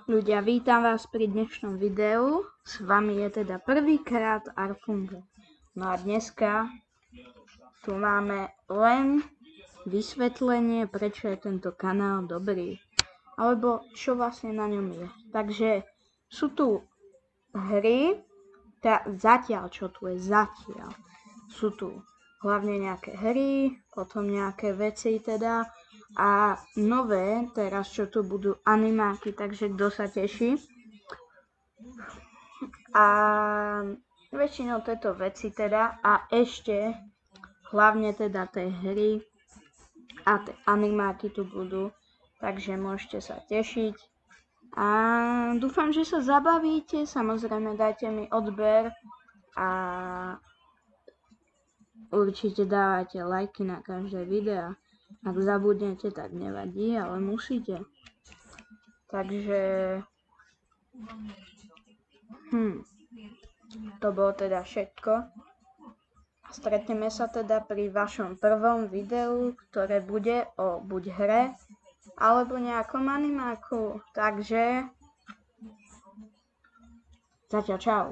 Ľudia, vítam vás pri dnešnom videu. S vami je teda prvýkrát Arfungo. No a dneska tu máme len vysvetlenie, prečo je tento kanál dobrý. Alebo čo vlastne na ňom je. Takže sú tu hry, zatiaľ čo tu je zatiaľ. Sú tu hlavne nejaké hry, potom nejaké veci teda. A nové, teraz čo tu budú animáky, takže kto sa teší. A väčšinou tieto veci teda a ešte hlavne teda tie hry a tie animáky tu budú, takže môžete sa tešiť. A dúfam, že sa zabavíte, samozrejme dajte mi odber a určite dávajte lajky na každé video. Ak zabudnete, tak nevadí, ale musíte. Takže to bolo teda všetko. Stretneme sa teda pri vašom prvom videu, ktoré bude o buď hre, alebo nejakom animáku. Takže zatiaľ čau.